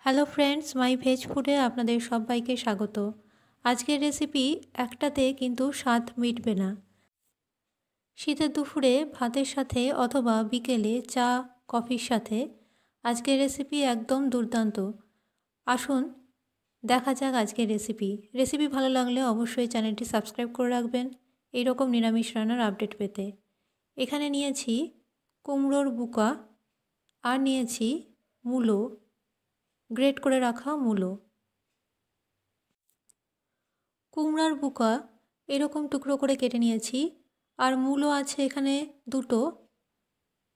Hello friends, মাই veg ফুডে আপনাদের সবাইকে স্বাগত। আজকের রেসিপি একটাতে কিন্তু স্বাদ মিটবে না। শীতের দুপুরে ভাতের সাথে অথবা বিকেলে চা কফির সাথে আজকের রেসিপি একদম দুর্দান্ত। আসুন দেখা যাক আজকের রেসিপি ভালো লাগলে অবশ্যই চ্যানেলটি সাবস্ক্রাইব করে রাখবেন এইরকম নিরামিষ রান্নার আপডেট পেতে। এখানে নিয়েছি কুমড়োর বুকা আর নিয়েছি মূলো, গ্রেট করে রাখা মূলো। কুমড়ার বুকা এরকম টুকরো করে কেটে নিয়েছি, আর মূলো আছে এখানে দুটো,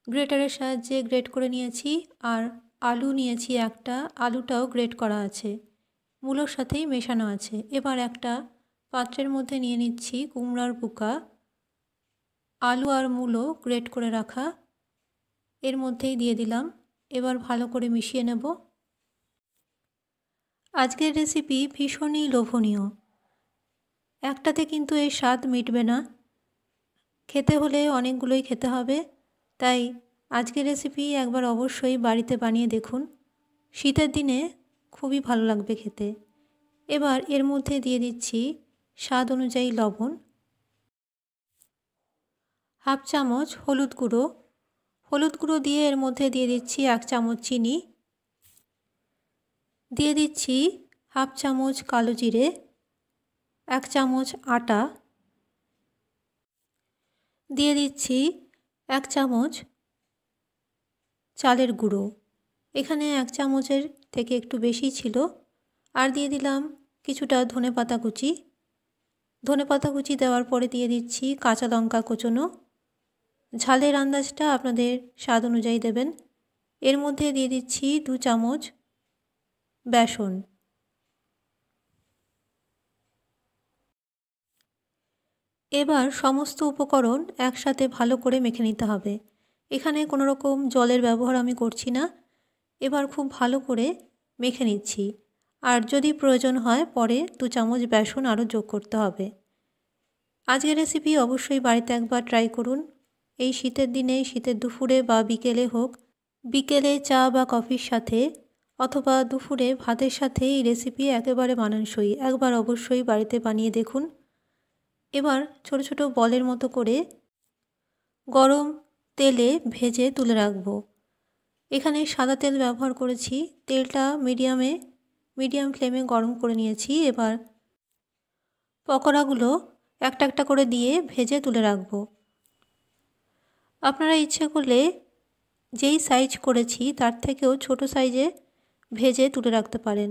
গ্রেটারের সাহায্যে গ্রেট করে নিয়েছি। আর আলু নিয়েছি একটা, আলুটাও গ্রেট করা আছে, মূলোর সাথেই মেশানো আছে। এবার একটা পাত্রের মধ্যে নিয়ে নিচ্ছি কুমড়ার বুকা, আলু আর মূলো গ্রেট করে রাখা, এর মধ্যেই দিয়ে দিলাম। এবার ভালো করে মিশিয়ে নেব। আজকের রেসিপি ভীষণই লোভনীয়, একটাতে কিন্তু এর স্বাদ মিটবে না, খেতে হলে অনেকগুলোই খেতে হবে। তাই আজকের রেসিপি একবার অবশ্যই বাড়িতে বানিয়ে দেখুন, শীতের দিনে খুবই ভালো লাগবে খেতে। এবার এর মধ্যে দিয়ে দিচ্ছি স্বাদ অনুযায়ী লবণ, হাফ চামচ হলুদ গুঁড়ো দিয়ে এর মধ্যে দিয়ে দিচ্ছি 1 চামচ চিনি, দিয়ে দিচ্ছি হাফ চামচ কালো জিরে, 1 চামচ আটা, দিয়ে দিচ্ছি 1 চামচ চালের গুঁড়ো, এখানে 1 চামচের থেকে একটু বেশি ছিল। আর দিয়ে দিলাম কিছুটা ধনেপাতা কুচি দেওয়ার পরে দিয়ে দিচ্ছি কাঁচা লঙ্কা কোচানো। ঝালের আন্দাজটা আপনাদের স্বাদ অনুযায়ী দেবেন। এর মধ্যে দিয়ে দিচ্ছি 2 চামচ বেসন। এবার সমস্ত উপকরণ একসাথে ভালো করে মেখে নিতে হবে। এখানে কোনো রকম জলের ব্যবহার আমি করছি না। এবার খুব ভালো করে মেখে নিচ্ছি, আর যদি প্রয়োজন হয় পরে 2 চামচ বেসন আরও যোগ করতে হবে। আজকের রেসিপি অবশ্যই বাড়িতে একবার ট্রাই করুন। এই শীতের দিনে, শীতের দুপুরে বা বিকেলে হোক, বিকেলে চা বা কফির সাথে অথবা দুপুরে ভাতের সাথে এই রেসিপি একেবারে মানানসই। একবার অবশ্যই বাড়িতে বানিয়ে দেখুন। এবার ছোট ছোট বলের মতো করে গরম তেলে ভেজে তুলে রাখব। এখানে সাদা তেল ব্যবহার করেছি, তেলটা মিডিয়াম ফ্লেমে গরম করে নিয়েছি। এবার পকোড়াগুলো একটা একটা করে দিয়ে ভেজে তুলে রাখব। আপনারা ইচ্ছে করলে যেই সাইজ করেছি তার থেকেও ছোট সাইজে ভেজে তুলে রাখতে পারেন।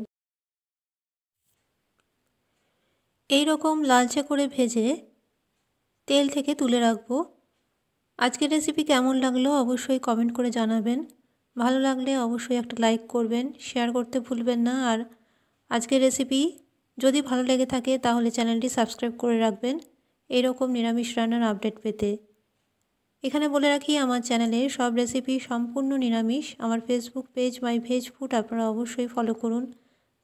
এই রকম লালচে করে ভেজে তেল থেকে তুলে রাখব। আজকের রেসিপি কেমন লাগলো অবশ্যই কমেন্ট করে জানাবেন। ভালো লাগলে অবশ্যই একটা লাইক করবেন, শেয়ার করতে ভুলবেন না। আর আজকের রেসিপি যদি ভালো লেগে থাকে তাহলে চ্যানেলটি সাবস্ক্রাইব করে রাখবেন এরকম নিরামিষ রান্নার আপডেট পেতে। এখানে বলে রাখি, আমার চ্যানেলের সব রেসিপি সম্পূর্ণ নিরামিষ। আমার ফেসবুক পেজ মাই ভেজ ফুড আপনারা অবশ্যই ফলো করুন,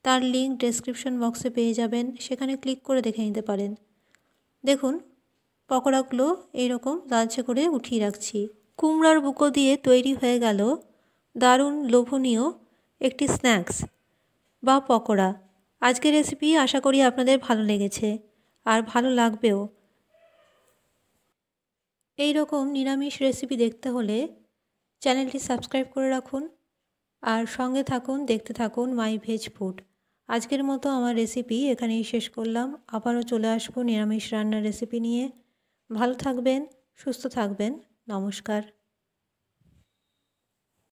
তার লিঙ্ক ডেসক্রিপশন বক্সে পেয়ে যাবেন, সেখানে ক্লিক করে দেখে নিতে পারেন। দেখুন পকোড়াগুলো এইরকম লালচে করে উঠিয়ে রাখছি। কুমড়ার বুকো দিয়ে তৈরি হয়ে গেল দারুণ লোভনীয় একটি স্ন্যাক্স বা পকোড়া। আজকের রেসিপি আশা করি আপনাদের ভালো লেগেছে আর ভালো লাগবেও। এই রকম নিরামিষ রেসিপি দেখতে হলে চ্যানেলটি সাবস্ক্রাইব করে রাখুন আর সঙ্গে থাকুন, দেখতে থাকুন মাই ভেজ ফুড। আজকের মতো আমার রেসিপি এখানেই শেষ করলাম। আবারও চলে আসবো নিরামিষ রান্নার রেসিপি নিয়ে। ভালো থাকবেন, সুস্থ থাকবেন। নমস্কার।